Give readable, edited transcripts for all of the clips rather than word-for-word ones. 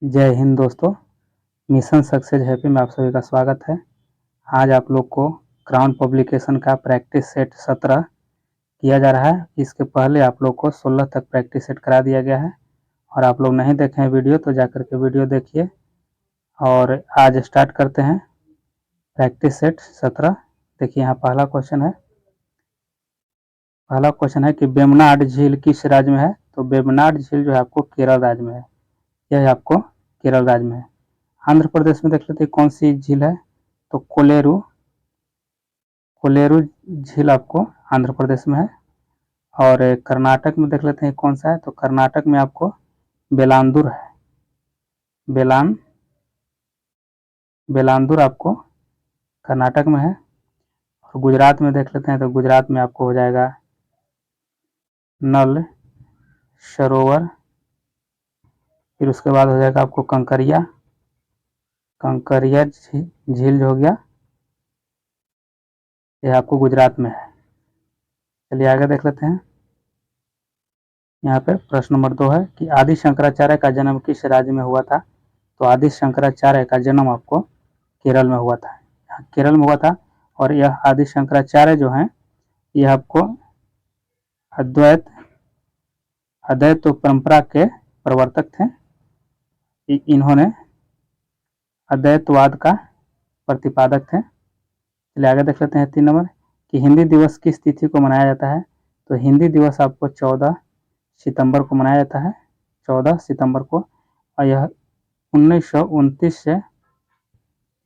जय हिंद दोस्तों। Mission success happy में आप सभी का स्वागत है। आज आप लोग को क्राउन पब्लिकेशन का प्रैक्टिस सेट 17 किया जा रहा है। इसके पहले आप लोग को 16 तक प्रैक्टिस सेट करा दिया गया है और आप लोग नहीं देखे हैं वीडियो तो जाकर के वीडियो देखिए। और आज स्टार्ट करते हैं प्रैक्टिस सेट 17। देखिए यहाँ पहला क्वेश्चन है कि वेम्बनाड झील किस राज्य में है। तो वेम्बनाड झील जो है आपको केरल राज्य में है। यह आपको केरल राज्य में है। आंध्र प्रदेश में देख लेते हैं कौन सी झील है। तो कोलेरू झील आपको आंध्र प्रदेश में है। और कर्नाटक में देख लेते हैं कौन सा है। तो कर्नाटक में आपको बेलांदुर है। बेलांदुर आपको कर्नाटक में है। और गुजरात में देख लेते हैं तो गुजरात में आपको हो जाएगा नल सरोवर। फिर उसके बाद हो जाएगा आपको कंकरिया झील जो हो गया, यह आपको गुजरात में है। चलिए आगे देख लेते हैं। यहाँ पे प्रश्न नंबर 2 है कि आदि शंकराचार्य का जन्म किस राज्य में हुआ था। तो आदि शंकराचार्य का जन्म आपको केरल में हुआ था। केरल में हुआ था। और यह आदि शंकराचार्य जो हैं यह आपको अद्वैत परंपरा के प्रवर्तक थे। इन्होंने अद्वैतवाद का प्रतिपादक थे। चलिए आगे देख लेते हैं 3 नंबर कि हिंदी दिवस किस तिथि को मनाया जाता है। तो हिंदी दिवस आपको 14 सितंबर को मनाया जाता है। 14 सितंबर को। और यह 1929 से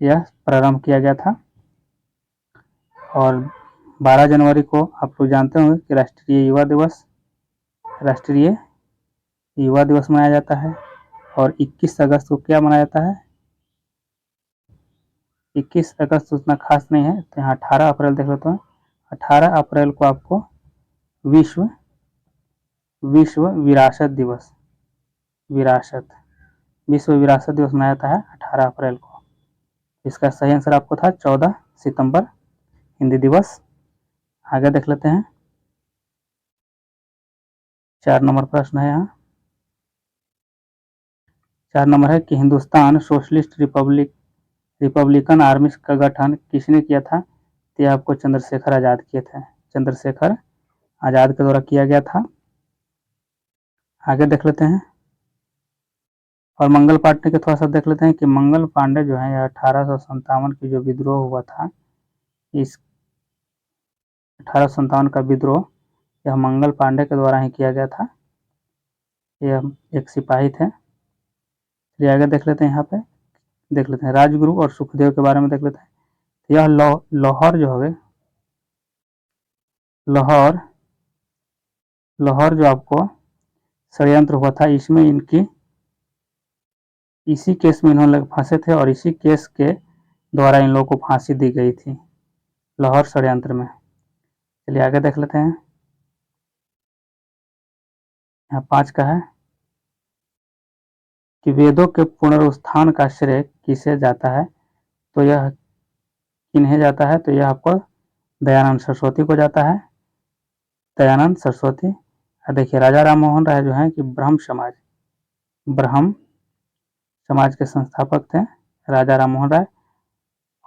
यह प्रारंभ किया गया था। और 12 जनवरी को आप लोग जानते होंगे कि राष्ट्रीय युवा दिवस मनाया जाता है। और 21 अगस्त को क्या मनाया जाता है। 21 अगस्त उतना खास नहीं है तो यहाँ 18 अप्रैल देख लेते हैं। 18 अप्रैल को आपको विश्व विरासत दिवस मनाया जाता है 18 अप्रैल को। इसका सही आंसर आपको था 14 सितंबर हिंदी दिवस। आगे देख लेते हैं। 4 नंबर प्रश्न है यहाँ। 4 नंबर है कि हिंदुस्तान सोशलिस्ट रिपब्लिकन आर्मी का गठन किसने किया था। तो यह आपको चंद्रशेखर आजाद किए थे। चंद्रशेखर आजाद के द्वारा किया गया था। आगे देख लेते हैं। और मंगल पांडे के थोड़ा सा देख लेते हैं कि मंगल पांडे जो है यह 1857 की जो विद्रोह हुआ था, इस 1857 का विद्रोह यह मंगल पांडे के द्वारा ही किया गया था। यह एक सिपाही थे। चलिए आगे देख लेते हैं। यहाँ पे देख लेते हैं राजगुरु और सुखदेव के बारे में देख लेते हैं। यह लाहौर जो है लाहौर जो आपको षड्यंत्र हुआ था, इसमें इसी केस में इन्होंने फंसे थे और इसी केस के द्वारा इन लोगों को फांसी दी गई थी लाहौर षड्यंत्र में। चलिए आगे देख लेते हैं। यहाँ 5 का है कि वेदों के पुनरुत्थान का श्रेय किसे जाता है। तो यह किन्हें जाता है। तो यह आपको दयानंद सरस्वती को जाता है। दयानंद सरस्वती। देखिए राजा राम मोहन राय जो है कि ब्रह्म समाज के संस्थापक थे राजा राम मोहन राय।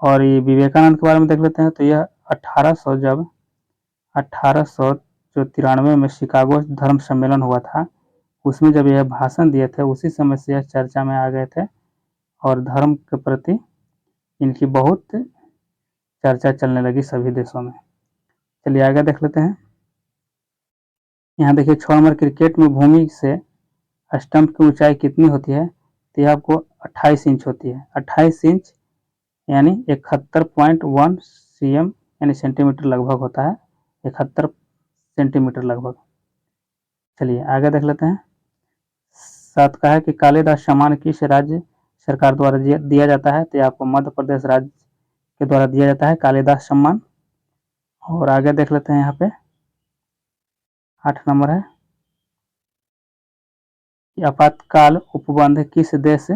और ये विवेकानंद के बारे में देख लेते हैं। तो यह 1893 में शिकागो धर्म सम्मेलन हुआ था, उसमें जब यह भाषण दिए थे उसी समय से यह चर्चा में आ गए थे और धर्म के प्रति इनकी बहुत चर्चा चलने लगी सभी देशों में। चलिए आगे देख लेते हैं। यहाँ देखिए 6 नंबर क्रिकेट में भूमि से स्टंप की ऊंचाई कितनी होती है। तो यह आपको 28 इंच होती है। 28 इंच यानी 71.1 cm यानी सेंटीमीटर लगभग होता है। 71 सेंटीमीटर लगभग। चलिए आगे देख लेते हैं। 7 का है कि कालिदास सम्मान किस राज्य सरकार द्वारा दिया जाता है। तो आपको मध्य प्रदेश राज्य के द्वारा दिया जाता है कालिदास सम्मान। और आगे देख लेते हैं। यहाँ पे 8 नंबर है कि आपातकाल उपबंध किस देश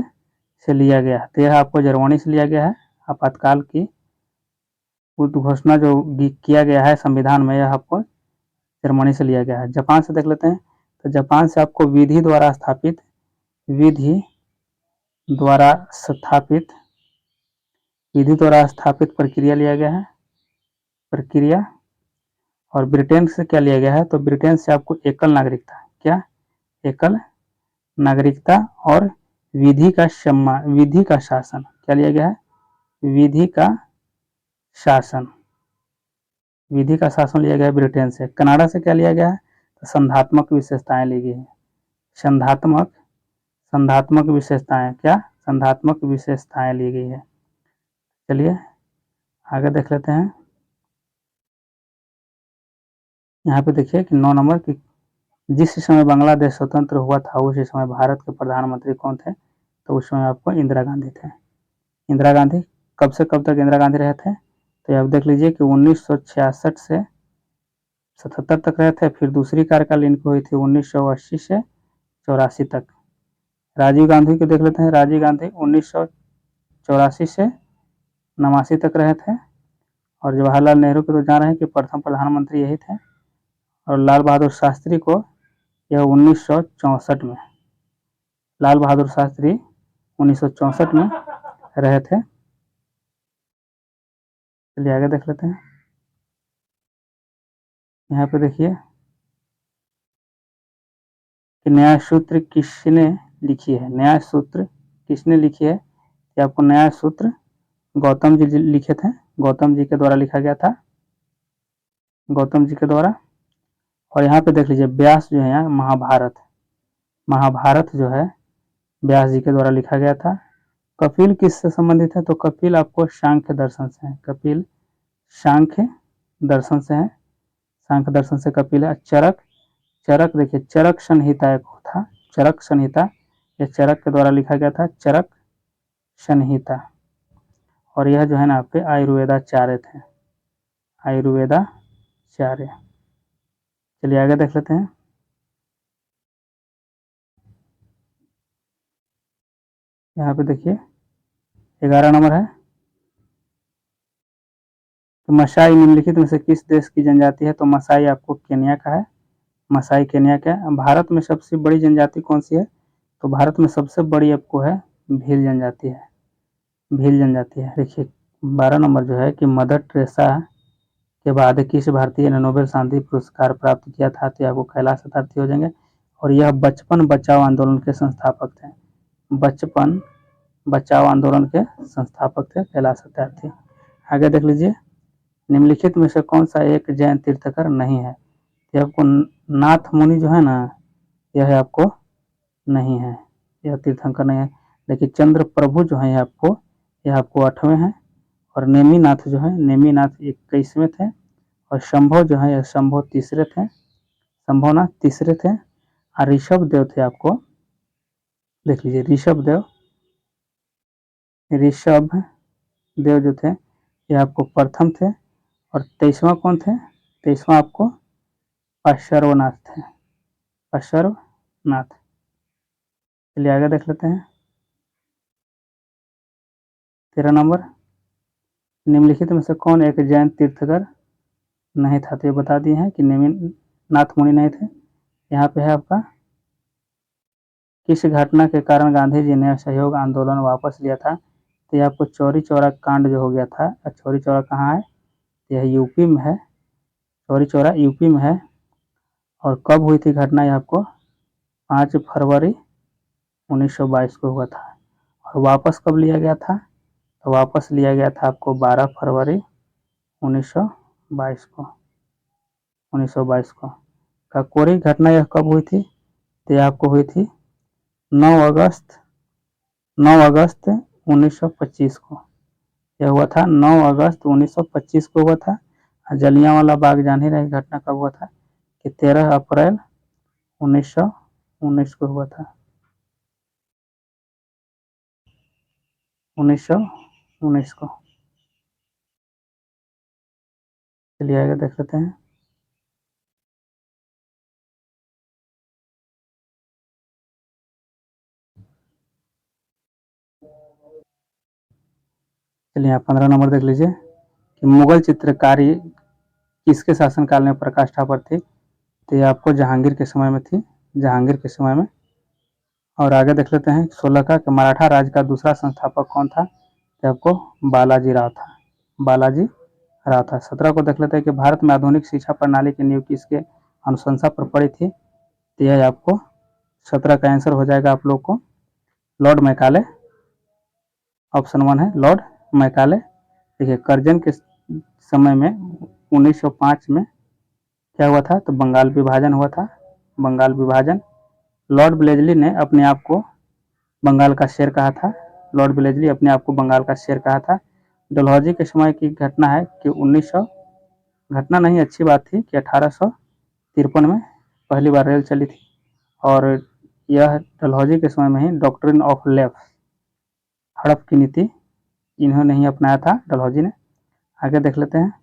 से लिया गया है। तो यह आपको जर्मनी से लिया गया है। आपातकाल की उद्घोषणा जो किया गया है संविधान में, यह आपको जर्मनी से लिया गया है। जापान से देख लेते हैं। तो जापान से आपको विधि द्वारा स्थापित विधि द्वारा स्थापित विधि द्वारा स्थापित प्रक्रिया लिया गया है प्रक्रिया। और ब्रिटेन से क्या लिया गया है, तो ब्रिटेन से आपको एकल नागरिकता, क्या एकल नागरिकता और विधि का सम्मान, विधि का शासन, क्या लिया गया है, विधि का शासन, विधि का शासन लिया गया है ब्रिटेन से। कनाडा से क्या लिया गया है, तो संधात्मक विशेषताएं ली गई है, संधात्मक संधात्मक विशेषताएं, क्या संधात्मक विशेषताएं ली गई है। चलिए आगे देख लेते हैं। यहाँ पे देखिए कि 9 नंबर की जिस समय बांग्लादेश स्वतंत्र हुआ था उसी समय भारत के प्रधानमंत्री कौन थे, तो उस समय आपको इंदिरा गांधी थे। इंदिरा गांधी कब से कब तक इंदिरा गांधी रहे थे, तो आप देख लीजिए कि 1966 से 77 तक रहे थे। फिर दूसरी कार्यकाल इनकी हुई थी 1980 से 84 तक। राजीव गांधी को देख लेते हैं। राजीव गांधी 1984 से 89 तक रहे थे। और जवाहरलाल नेहरू को तो जान रहे हैं कि प्रथम प्रधानमंत्री यही थे। और लाल बहादुर शास्त्री को यह 1964 में, लाल बहादुर शास्त्री 1964 में रहे थे। चलिए आगे देख लेते हैं। यहाँ पे देखिए कि न्याय सूत्र किसने लिखी है, न्याय सूत्र किसने लिखी है, कि आपको न्याय सूत्र गौतम जी लिखे थे, गौतम जी के द्वारा लिखा गया था, गौतम जी के द्वारा। और यहाँ पे देख लीजिए व्यास जो है महाभारत, महाभारत जो है व्यास जी के द्वारा लिखा गया था। कपिल किससे संबंधित है, तो कपिल आपको सांख्य दर्शन से है, कपिल सांख्य दर्शन से है, सांख्य दर्शन से कपिल है। चरक, चरक देखिए चरक संहिता एक था, चरक संहिता, यह चरक के द्वारा लिखा गया था, चरक संहिता। और यह जो है ना आपके आयुर्वेदाचार्य थे, आयुर्वेदाचार्य। चलिए आगे देख लेते हैं। यहाँ पे देखिए 11 नंबर है तो मसाई निम्नलिखित में से किस देश की जनजाति है, तो मसाई आपको केन्या का है, मसाई केन्या का है। भारत में सबसे बड़ी जनजाति कौन सी है, तो भारत में सबसे बड़ी आपको है भील जनजाति है, भील जनजाति है। देखिए 12 नंबर जो है कि मदर टेरेसा के बाद किस भारतीय ने नोबेल शांति पुरस्कार प्राप्त किया था, तो आपको कैलाश सत्यार्थी हो जाएंगे। और यह बचपन बचाओ आंदोलन के संस्थापक थे, बचपन बचाओ आंदोलन के संस्थापक थे कैलाश सत्यार्थी। आगे देख लीजिए निम्नलिखित में से कौन सा एक जैन तीर्थकर नहीं है, यह आपको नाथ मुनि जो है ना, यह आपको नहीं है, यह तीर्थंकर नहीं है। लेकिन चंद्र प्रभु जो है आपको, यह आपको 8वें हैं। और नेमीनाथ जो है, नेमीनाथ 21वें थे। और शंभो जो है, यह शंभो तीसरे थे, शंभोनाथ तीसरे थे। और ऋषभ देव थे आपको, देख लीजिए ऋषभ देव, ऋषभ देव जो थे ये आपको प्रथम थे। और 23वां कौन थे, 23वां आपको पार्श्वनाथ थे, पार्श्वनाथ। चलिए आगे देख लेते हैं। 13 नंबर निम्नलिखित में से कौन एक जैन तीर्थकर नहीं था, तो ये बता दिए हैं कि नेमिनाथ मुनि नहीं थे। यहाँ पे है आपका किस घटना के कारण गांधी जी ने असहयोग आंदोलन वापस लिया था, तो ये आपको चौरी चौरा कांड जो हो गया था। चौरी चौरा कहाँ है, यह यूपी में है, चौरी चौरा यूपी में है। और कब हुई थी घटना, यह आपको 5 फरवरी 1922 को हुआ था। और वापस कब लिया गया था, तो वापस लिया गया था आपको 12 फरवरी 1922 को, 1922 को। काकोरी घटना यह कब हुई थी, तो यह आपको हुई थी 9 अगस्त 9 अगस्त 1925 को, यह हुआ था 9 अगस्त 1925 को हुआ था। जलियांवाला बाग जान ही रहे घटना कब हुआ था, कि 13 अप्रैल 1919 को हुआ था, 1919 को। चलिए आगे देख लेते हैं। चलिए यहाँ 15 नंबर देख लीजिए कि मुगल चित्रकारी किसके शासनकाल में प्रकाष्ठा पर थी, तो ये आपको जहांगीर के समय में थी, जहांगीर के समय में। और आगे देख लेते हैं 16 का कि मराठा राज्य का दूसरा संस्थापक कौन था, तो आपको बालाजी राव था, बालाजी राव था। 17 को देख लेते हैं कि भारत में आधुनिक शिक्षा प्रणाली की नींव किसके अनुशंसा पर पड़ी थी, तो यह आपको 17 का आंसर हो जाएगा आप लोग को लॉर्ड मैकाले। ऑप्शन 1 है लॉर्ड मैकाले। देखिए कर्जन के समय में 1905 में क्या हुआ था, तो बंगाल विभाजन हुआ था, बंगाल विभाजन। लॉर्ड ब्लेजली ने अपने आप को बंगाल का शेर कहा था, लॉर्ड ब्लेजली अपने आप को बंगाल का शेर कहा था। डलहौजी के समय की घटना है कि 1900, घटना नहीं अच्छी बात थी कि 1853 में पहली बार रेल चली थी, और यह डलहौजी के समय में ही डॉक्ट्रिन ऑफ लेफ्ट, हड़प की नीति इन्होंने ही अपनाया था, डलहौजी ने। आगे देख लेते हैं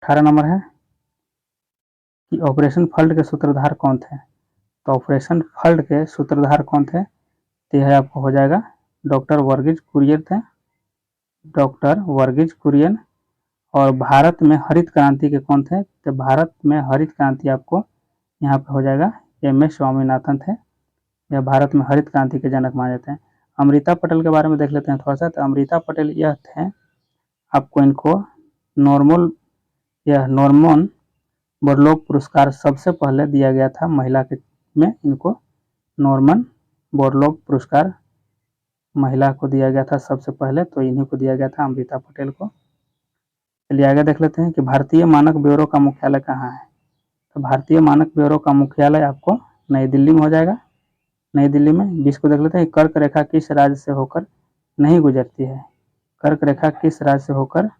18 नंबर है कि ऑपरेशन फ्लड के सूत्रधार कौन थे, तो ऑपरेशन फ्लड के सूत्रधार कौन थे, तो यह आपको हो जाएगा डॉक्टर वर्गीज कुरियन थे, डॉक्टर वर्गीज कुरियन। और भारत में हरित क्रांति के कौन थे, तो भारत में हरित क्रांति आपको यहाँ पे हो जाएगा एम.एस. स्वामीनाथन थे, यह भारत में हरित क्रांति के जनक माने जाते हैं। अमृता पटेल के बारे में देख लेते हैं थोड़ा सा, तो अमृता पटेल यह थे, आपको इनको नॉर्मल यह नॉर्मन बोरलॉग पुरस्कार सबसे पहले दिया गया था महिला के में, इनको नॉर्मन बोरलॉग पुरस्कार महिला को दिया गया था सबसे पहले, तो इन्हीं को दिया गया था अमृता पटेल को। चलिए आगे देख लेते हैं कि भारतीय मानक ब्यूरो का मुख्यालय कहाँ है, तो भारतीय मानक ब्यूरो का मुख्यालय आपको नई दिल्ली में हो जाएगा, नई दिल्ली में। 20 को देख लेते हैं कर्क रेखा किस राज्य से होकर नहीं गुजरती है, कर्क रेखा किस राज्य से होकर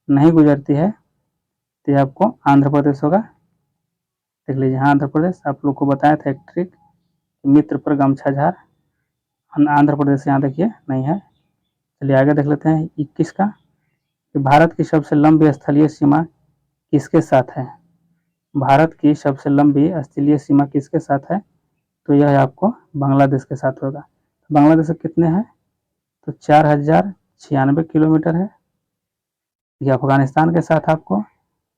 नहीं गुजरती है, तो ये आपको आंध्र प्रदेश होगा। देख लीजिए आंध्र प्रदेश, आप लोग को बताया था एक ट्रिक, मित्र पर गमछा झार, आंध्र प्रदेश यहाँ देखिए नहीं है। चलिए आगे देख लेते हैं 21 का कि भारत की सबसे लंबी स्थलीय सीमा किसके साथ है, भारत की सबसे लंबी स्थलीय सीमा किसके साथ है, तो यह आपको बांग्लादेश के साथ होगा। तो बांग्लादेश कितने हैं, तो 4096 किलोमीटर है। ये अफगानिस्तान के साथ आपको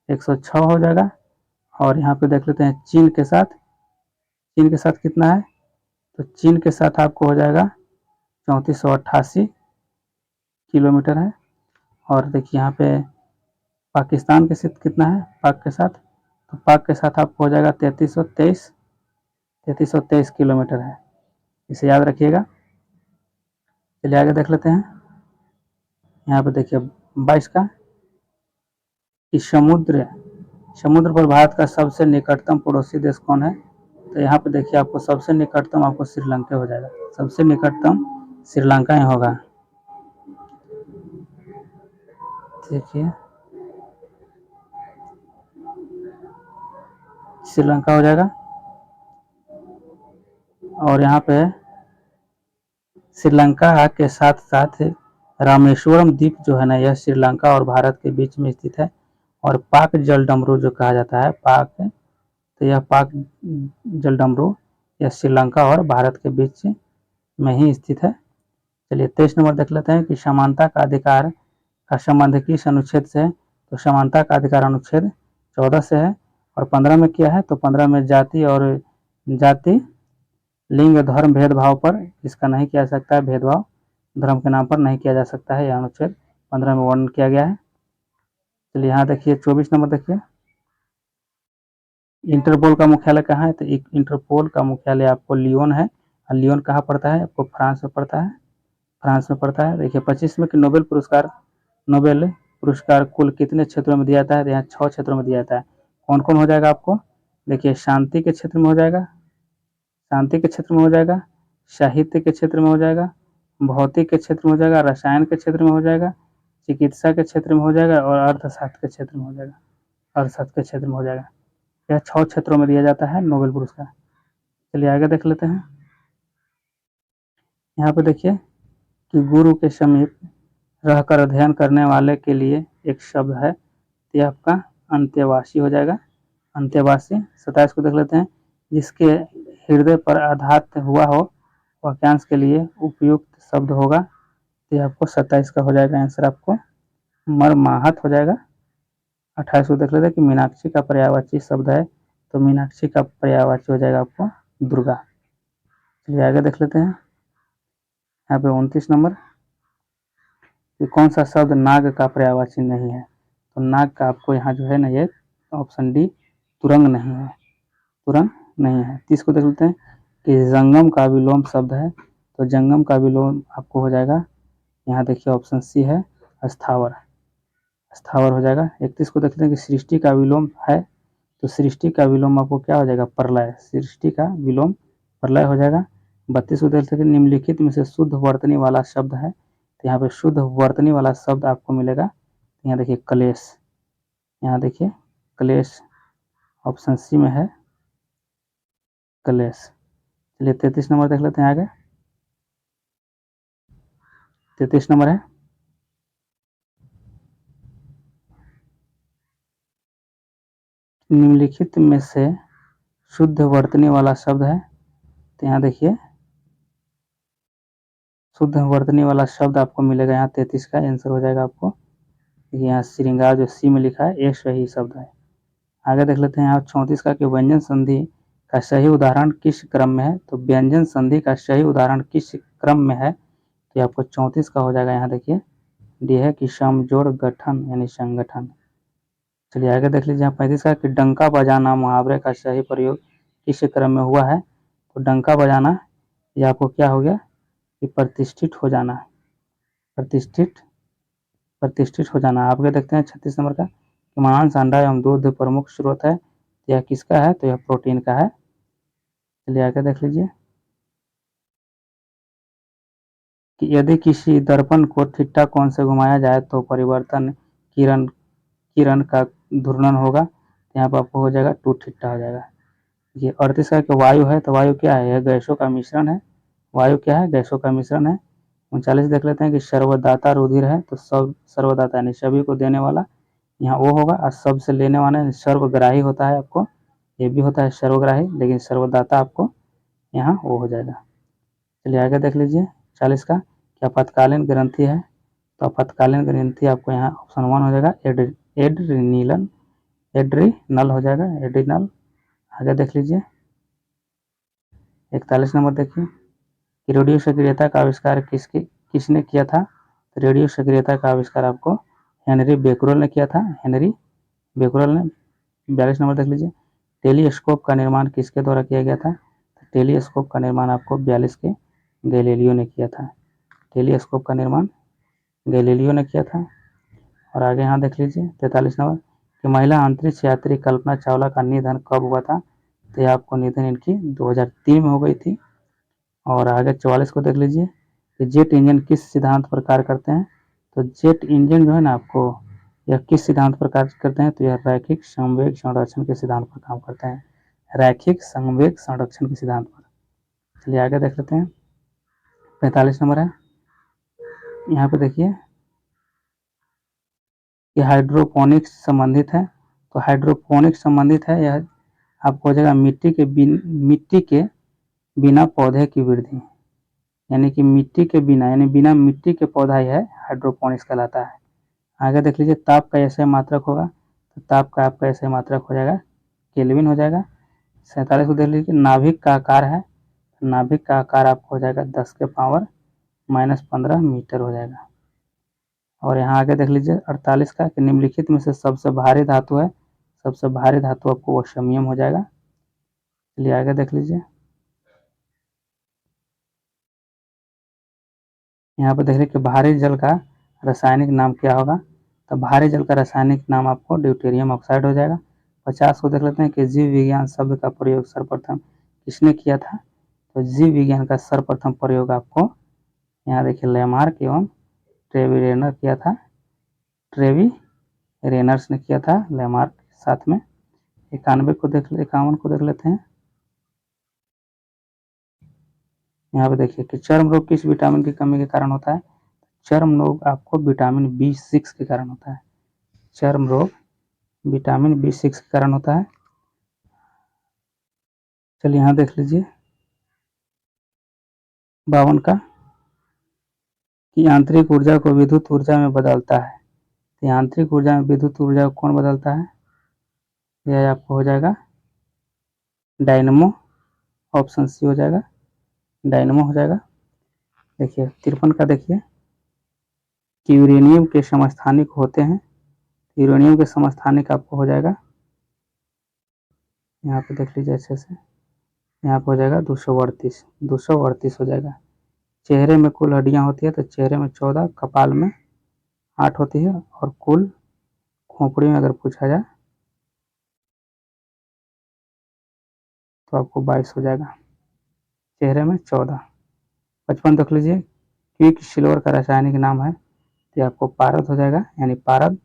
106 हो जाएगा। और यहाँ पे देख लेते हैं चीन के साथ, चीन के साथ कितना है, तो चीन के साथ आपको हो जाएगा 3488 किलोमीटर है। और देखिए यहाँ पे पाकिस्तान के साथ कितना है, पाक के साथ, तो पाक के साथ आपको हो जाएगा 3323 किलोमीटर है, इसे याद रखिएगा। चलिए आगे देख लेते हैं, यहाँ पे देखिए 22 का कि समुद्र समुद्र पर भारत का सबसे निकटतम पड़ोसी देश कौन है, तो यहाँ पे देखिए आपको सबसे निकटतम आपको श्रीलंका हो जाएगा, सबसे निकटतम श्रीलंका ही होगा। देखिए श्रीलंका हो जाएगा। और यहाँ पे श्रीलंका के साथ साथ रामेश्वरम द्वीप जो है ना, यह श्रीलंका और भारत के बीच में स्थित है। और पाक जलडमरू जो कहा जाता है, पाक, तो यह पाक जलडमरू यह श्रीलंका और भारत के बीच में ही स्थित है। चलिए 23 नंबर देख लेते हैं कि समानता का अधिकार का संबंध किस अनुच्छेद से है, तो समानता का अधिकार अनुच्छेद 14 से है। और 15 में क्या है, तो 15 में जाति लिंग धर्म भेदभाव पर इसका नहीं किया जा सकता है, भेदभाव धर्म के नाम पर नहीं किया जा सकता है, यह अनुच्छेद 15 में वर्णन किया गया है। चलिए यहाँ देखिए 24 नंबर देखिए, इंटरपोल का मुख्यालय कहाँ है, तो इंटरपोल का मुख्यालय आपको लियोन है। और लियोन कहाँ पड़ता है, आपको फ्रांस में पड़ता है, फ्रांस में पड़ता है। देखिए 25 में कि नोबेल पुरस्कार कुल कितने क्षेत्रों में दिया जाता है, तो यहाँ 6 क्षेत्रों में दिया जाता है। कौन कौन हो जाएगा आपको, देखिए शांति के क्षेत्र में हो जाएगा, शांति के क्षेत्र में हो जाएगा, साहित्य के क्षेत्र में हो जाएगा, भौतिक के क्षेत्र में हो जाएगा, रसायन के क्षेत्र में हो जाएगा, चिकित्सा के क्षेत्र में हो जाएगा, और अर्थशास्त्र के क्षेत्र में हो जाएगा, अर्थशास्त्र के क्षेत्र में हो जाएगा। यह 6 क्षेत्रों में दिया जाता है नोबेल पुरस्कार। चलिए आगे देख लेते हैं, यहाँ पे देखिए कि गुरु के समीप रहकर अध्ययन करने वाले के लिए एक शब्द है, यह आपका अंत्यवासी हो जाएगा, अंत्यवासी। 27 को देख लेते हैं, जिसके हृदय पर आघात हुआ हो वाक्यांश के लिए उपयुक्त शब्द होगा, तो यह आपको 27 का हो जाएगा आंसर, आपको मर्माहत हो जाएगा। 28 को देख लेते हैं कि मीनाक्षी का पर्यायवाची शब्द है, तो मीनाक्षी का पर्यायवाची हो जाएगा आपको दुर्गा। चलिए आगे देख लेते हैं। यहाँ पे 29 नंबर कि कौन सा शब्द नाग का पर्यायवाची नहीं है। तो नाग का आपको यहाँ जो है ना ये ऑप्शन डी तुरंग नहीं है, तुरंग नहीं है। 30 को देख लेते हैं कि जंगम का विलोम शब्द है। तो जंगम का विलोम आपको हो जाएगा, यहाँ देखिए ऑप्शन सी है स्थावर, स्थावर हो जाएगा। 31 को देखते हैं कि सृष्टि का विलोम है। तो सृष्टि का विलोम आपको क्या हो जाएगा, प्रलय, सृष्टि का विलोम प्रलय हो जाएगा। 32 को देखते हैं कि निम्नलिखित में से शुद्ध वर्तनी वाला शब्द है। तो यहाँ पे शुद्ध वर्तनी वाला शब्द आपको मिलेगा, यहाँ देखिए क्लेश, यहाँ देखिए क्लेश ऑप्शन सी में है क्लेश। चलिए 33 नंबर देख लेते हैं आगे। 33 नंबर है निम्नलिखित में से शुद्ध वर्तनी वाला शब्द है। तो यहाँ देखिए शुद्ध वर्तनी वाला शब्द आपको मिलेगा, यहाँ 33 का आंसर हो जाएगा आपको, यहाँ श्रृंगार जो सी में लिखा है ये सही शब्द है। आगे देख लेते हैं यहाँ 34 का कि व्यंजन संधि का सही उदाहरण किस क्रम में है। तो व्यंजन संधि का सही उदाहरण किस क्रम में है, तो आपको 34 का हो जाएगा, यहाँ देखिए डी है कि समजोड़ गठन यानी संगठन। चलिए आगे देख लीजिए 35 का कि डंका बजाना मुहावरे का सही प्रयोग किस क्रम में हुआ है। तो डंका बजाना ये आपको क्या हो गया कि प्रतिष्ठित हो जाना, प्रतिष्ठित प्रतिष्ठित हो जाना। आगे देखते हैं 36 नंबर का कि मांस अंडा एवं दूध प्रमुख स्रोत है। यह किसका है, तो यह प्रोटीन का है। चलिए आगे देख लीजिए कि यदि किसी दर्पण को थीटा कोण से घुमाया जाए तो परिवर्तन किरण किरण का घूर्णन होगा। यहाँ पर आपको हो जाएगा 2 थीटा हो जाएगा। ये 38 का वायु है। तो वायु क्या है, यह गैसों का मिश्रण है। वायु क्या है, गैसों का मिश्रण है। 39 देख लेते हैं कि सर्वदाता रुधिर है। तो सब सर्वदाता यानी सभी को देने वाला यहाँ वो होगा, और सबसे लेने वाला सर्वग्राही होता है आपको, ये भी होता है सर्वग्राही, लेकिन सर्वदाता आपको यहाँ वो हो जाएगा। चलिए आगे देख लीजिए 40 का कि आपातकालीन ग्रंथि है। तो आपातकालीन ग्रंथि आपको यहाँ ऑप्शन 1 हो जाएगा एड्रीनल, एड्रीनल हो जाएगा, एड्रीनल। आगे देख लीजिए 41 नंबर देखिए कि रेडियो सक्रियता का आविष्कार किसने किया था। तो रेडियो सक्रियता का आविष्कार आपको हेनरी बेकरेल ने किया था, हेनरी बेकरेल ने। 42 नंबर देख लीजिए टेलीस्कोप का निर्माण किसके द्वारा किया गया था। तो टेलीस्कोप का निर्माण आपको 42 के गैलीलियो ने किया था, टेलीस्कोप का निर्माण गैलीलियो ने किया था। और आगे यहाँ देख लीजिए 43 नंबर कि महिला अंतरिक्ष यात्री कल्पना चावला का निधन कब हुआ था। तो यह आपको निधन इनकी 2003 में हो गई थी। और आगे 44 को देख लीजिए कि जेट इंजन किस सिद्धांत पर कार्य करते हैं। तो जेट इंजन जो है ना आपको यह किस सिद्धांत पर कार्य करते हैं। तो यह रैखिक संवेग संरक्षण के सिद्धांत पर काम करते हैं, रैखिक संवेग संरक्षण के सिद्धांत पर। चलिए आगे देख लेते हैं 45 नंबर है। यहाँ पे देखिए कि हाइड्रोपोनिक्स संबंधित है। तो हाइड्रोपोनिक्स संबंधित है, यह आपको हो जाएगा मिट्टी के बिना पौधे की वृद्धि, यानी कि मिट्टी के बिना यानी बिना मिट्टी के पौधा ही है हाइड्रोपोनिक्स कहलाता है। आगे देख लीजिए ताप का ऐसे मात्रक होगा। तो ताप का आपका ऐसे मात्रक हो जाएगा केल्विन हो जाएगा। 47 को देख लीजिए नाभिक का आकार है। नाभिक का आकार आपको हो जाएगा 10 के पावर -15 मीटर हो जाएगा। और यहाँ आगे देख लीजिए 48 का कि निम्नलिखित में से सबसे भारी धातु है। सबसे भारी धातु आपको ओशमियम हो जाएगा। चलिए आगे देख लीजिए यहाँ पर देख लीजिए कि भारी जल का रासायनिक नाम क्या होगा। तो भारी जल का रासायनिक नाम आपको ड्यूटेरियम ऑक्साइड हो जाएगा। 50 को देख लेते हैं कि जीव विज्ञान शब्द का प्रयोग सर्वप्रथम किसने किया था। तो जीव विज्ञान का सर्वप्रथम प्रयोग आपको यहाँ देखिए लेमार्क एवं ट्रेविरेनर किया था, ट्रेवी रेनर्स ने किया था लेमार्क के साथ में। 51 को देख लेते हैं। यहाँ पे देखिए कि चर्म रोग किस विटामिन की कमी के कारण होता है। चर्म रोग आपको विटामिन B6 के कारण होता है, चर्म रोग विटामिन B6 के कारण होता है। चलिए यहाँ देख लीजिए 52 का कि आंतरिक ऊर्जा को विद्युत ऊर्जा में बदलता है। तो आंतरिक ऊर्जा में विद्युत ऊर्जा को कौन बदलता है, यह आपको हो जाएगा डायनमो, ऑप्शन सी हो जाएगा, डायनमो हो जाएगा। देखिए 53 का देखिए कि यूरेनियम के समस्थानिक होते हैं, यूरेनियम के समस्थानिक आपको हो जाएगा, यहाँ पे देख लीजिए अच्छे से, यहाँ पे हो जाएगा 238, 238 हो जाएगा। चेहरे में कुल हड्डियाँ होती है तो चेहरे में 14, कपाल में 8 होती है, और कुल खोपड़ी में अगर पूछा जाए तो आपको 22 हो जाएगा, चेहरे में 14। 55 देख लीजिए, क्विक सिल्वर का रासायनिक नाम है, तो आपको पारद हो जाएगा, यानी पारद,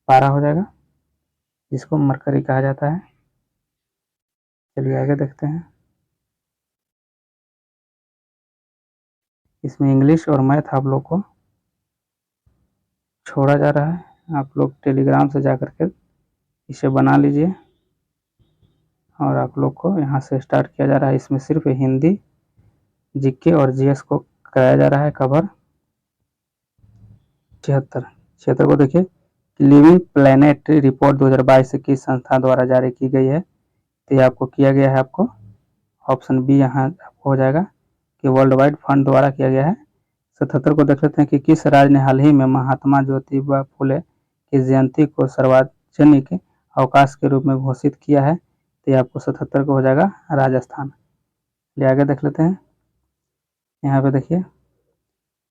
पारा हो जाएगा, जिसको मरकरी कहा जाता है। चलिए आगे देखते हैं। इसमें इंग्लिश और मैथ आप लोग को छोड़ा जा रहा है, आप लोग टेलीग्राम से जाकर के इसे बना लीजिए, और आप लोग को यहाँ से स्टार्ट किया जा रहा है। इसमें सिर्फ हिंदी, जीके और जीएस को कराया जा रहा है कवर। 76 को देखिए, लिविंग प्लैनेट रिपोर्ट 2022 की संस्था द्वारा जारी की गई है, तो ये आपको किया गया है, आपको ऑप्शन बी यहाँ आपको हो जाएगा कि वर्ल्ड वाइड फंड द्वारा किया गया है। 77 को देख लेते हैं कि किस राज्य ने हाल ही में महात्मा ज्योतिबा फुले की जयंती को सार्वजनिक अवकाश के रूप में घोषित किया है, तो ये आपको 77 को हो जाएगा राजस्थान। चलिए आगे देख लेते हैं। यहाँ पे देखिए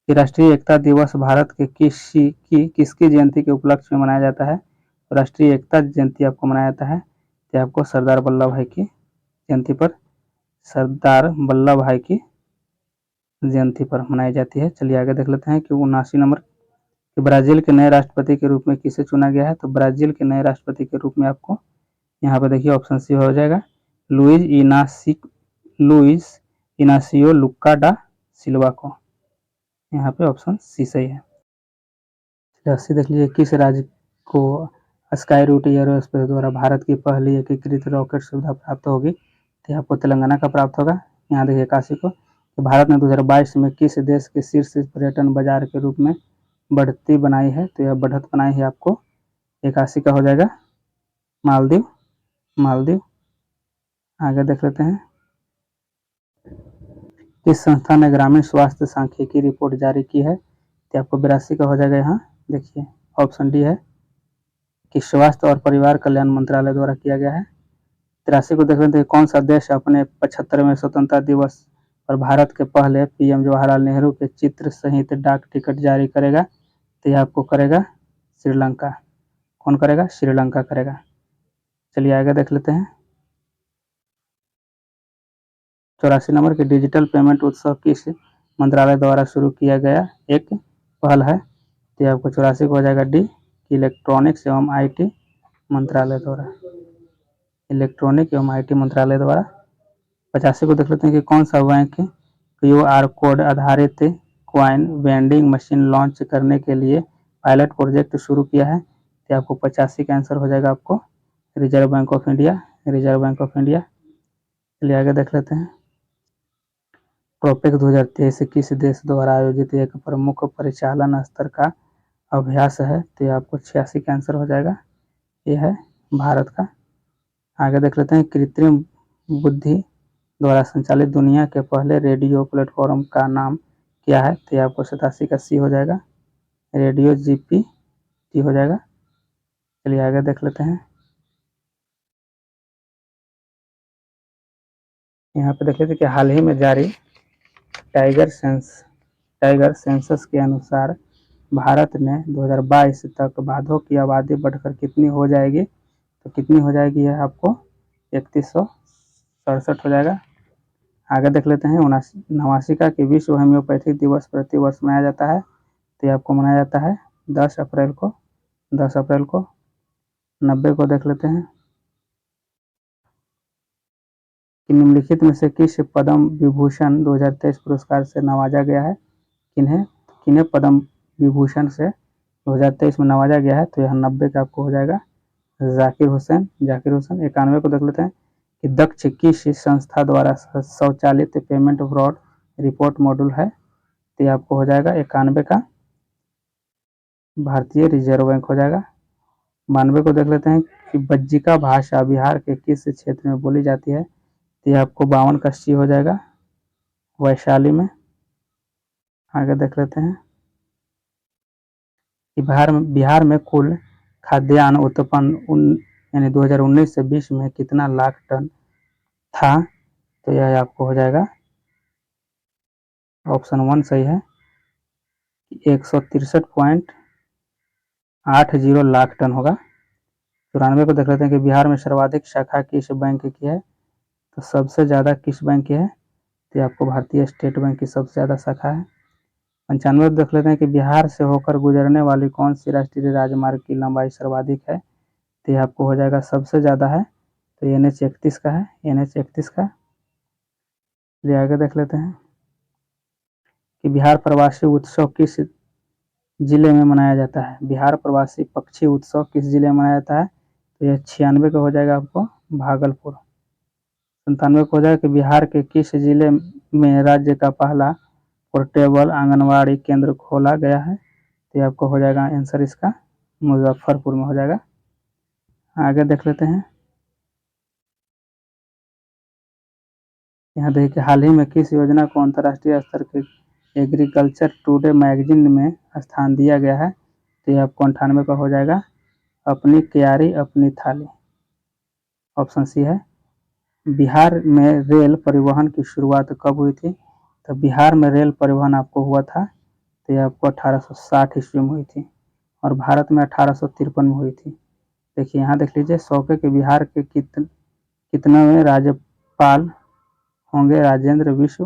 कि राष्ट्रीय एकता दिवस भारत के किसकी जयंती के उपलक्ष्य में मनाया जाता है। तो राष्ट्रीय एकता जयंती आपको मनाया जाता है, तो आपको सरदार वल्लभ भाई की जयंती पर, सरदार वल्लभ भाई की जयंती पर मनाई जाती है। चलिए आगे देख लेते हैं कि 79 नंबर कि ब्राजील के नए राष्ट्रपति के रूप में किसे चुना गया है। तो ब्राजील के नए राष्ट्रपति के रूप में आपको यहाँ पे देखिए ऑप्शन सी हो जाएगा, लुइस इनासियो लुक्का डा सिल्वा को, यहाँ पे ऑप्शन सी सही है। 80 देख लीजिए, किस राज्य को स्काई रूट एयरोस्पेस द्वारा भारत की पहली एकीकृत रॉकेट सुविधा प्राप्त होगी, तो आपको तेलंगाना का प्राप्त होगा। यहाँ देखिए 81 को कि भारत ने 2022 में किस देश के शीर्ष पर्यटन बाजार के रूप में बढ़ती बनाई है, तो यह बढ़त बनाई है आपको 81 का हो जाएगा मालदीव, मालदीव। आगे देख लेते हैं। किस संस्था ने ग्रामीण स्वास्थ्य सांख्यिकी रिपोर्ट जारी की है, तो आपको 82 का हो जाएगा। यहाँ देखिए ऑप्शन डी है कि स्वास्थ्य और परिवार कल्याण मंत्रालय द्वारा किया गया है। 83 को देख लेते हैं, कौन सा देश अपने 75वें स्वतंत्रता दिवस पर भारत के पहले पीएम जवाहरलाल नेहरू के चित्र सहित डाक टिकट जारी करेगा, तो यह आपको करेगा श्रीलंका। कौन करेगा? श्रीलंका करेगा। चलिए आगे देख लेते हैं। 84 नंबर के डिजिटल पेमेंट उत्सव किस मंत्रालय द्वारा शुरू किया गया एक पहल है, तो आपको 84 को हो जाएगा डी, इलेक्ट्रॉनिक्स एवं आईटी मंत्रालय द्वारा, इलेक्ट्रॉनिक एवं आईटी मंत्रालय द्वारा। 85 को देख लेते हैं कि कौन सा बैंक क्यूआर कोड आधारित क्वाइन वेंडिंग मशीन लॉन्च करने के लिए पायलट प्रोजेक्ट शुरू किया है, तो आपको 85 का आंसर हो जाएगा आपको reserve bank of India, reserve bank of India. चलिए आगे देख लेते हैं। प्रोपेक्स 2023 किस देश द्वारा आयोजित एक प्रमुख परिचालन स्तर का अभ्यास है, तो ये आपको 86 का आंसर हो जाएगा, ये है भारत का। आगे देख लेते हैं। कृत्रिम बुद्धि द्वारा संचालित दुनिया के पहले रेडियो प्लेटफॉर्म का नाम क्या है, तो ये आपको 87 का सी हो जाएगा, रेडियो जीपीटी हो जाएगा। चलिए आगे देख लेते हैं। यहाँ पे देख लेते हैं कि हाल ही में जारी टाइगर सेंसस के अनुसार भारत में 2022 तक बाघों की आबादी बढ़कर कितनी हो जाएगी, तो कितनी हो जाएगी यह आपको 3167 हो जाएगा। आगे देख लेते हैं। 89 का कि विश्व होम्योपैथिक दिवस प्रति वर्ष मनाया जाता है, तो ये आपको मनाया जाता है 10 अप्रैल को, 10 अप्रैल को। 90 को देख लेते हैं कि निम्नलिखित में से किस पद्म विभूषण 2023 पुरस्कार से नवाजा गया है, किन्हें किन्हें पद्म विभूषण से 2023 में नवाजा गया है, तो यह 90 का आपको हो जाएगा जाकिर हुसैन। 91 को देख लेते हैं कि दक्ष किस संस्था द्वारा स्वचालित पेमेंट फ्रॉड रिपोर्ट मॉड्यूल है, तो ये आपको हो जाएगा 91 का भारतीय रिजर्व बैंक हो जाएगा। 92 को देख लेते हैं कि बज्जिका भाषा बिहार के किस क्षेत्र में बोली जाती है? तो ये आपको 52 का सी हो जाएगा, वैशाली में। आगे देख लेते हैं कि बिहार में कुल खाद्यान्न उत्पन्न यानी 2019 से 20 में कितना लाख टन था? तो यह आपको हो जाएगा ऑप्शन 1 सही है, 163.80 लाख टन होगा। 94 को देख लेते हैं कि बिहार में सर्वाधिक शाखा किस बैंक की है? तो सबसे ज़्यादा किस बैंक की है? तो आपको भारतीय स्टेट बैंक की सबसे ज़्यादा शाखा है। 95 देख लेते हैं कि बिहार से होकर गुजरने वाली कौन सी राष्ट्रीय राजमार्ग की लंबाई सर्वाधिक है? तो ये आपको हो जाएगा सबसे ज़्यादा है, तो NH 31 का है, NH 31 का। चलिए आगे देख लेते हैं कि बिहार प्रवासी उत्सव किस जिले में मनाया जाता है? बिहार प्रवासी पक्षी उत्सव किस जिले में मनाया जाता है? तो यह 96 का हो जाएगा आपको भागलपुर। 97 को हो जाएगा कि बिहार के किस जिले में राज्य का पहला पोर्टेबल आंगनवाड़ी केंद्र खोला गया है? तो आपको हो जाएगा आंसर इसका मुजफ्फरपुर में हो जाएगा। आगे देख लेते हैं, यहाँ देखिए हाल ही में किस योजना को अंतर्राष्ट्रीय स्तर के एग्रीकल्चर टुडे मैगजीन में स्थान दिया गया है? तो ये आपको 98 का हो जाएगा, अपनी क्यारी अपनी थाली। ऑप्शन सी है। बिहार में रेल परिवहन की शुरुआत कब हुई थी? तो बिहार में रेल परिवहन आपको हुआ था, तो ये आपको 1860 ईस्वी में हुई थी और भारत में 1853 में हुई थी। देखिए यहाँ देख लीजिए, 100 के बिहार के कितने राज्यपाल होंगे? राजेंद्र विश्व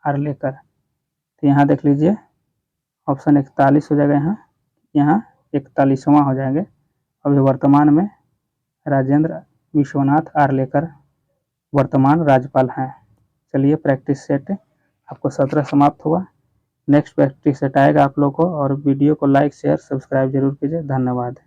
आर्लेकर। तो यहाँ देख लीजिए ऑप्शन 41 हो जाएगा, यहाँ 41वां हो जाएंगे। अभी वर्तमान में राजेंद्र विश्वनाथ आर्लेकर वर्तमान राज्यपाल हैं। चलिए प्रैक्टिस सेट आपको 17 समाप्त हुआ। नेक्स्ट प्रैक्टिस सेट आएगा आप लोग को, और वीडियो को लाइक शेयर सब्सक्राइब जरूर कीजिए। धन्यवाद।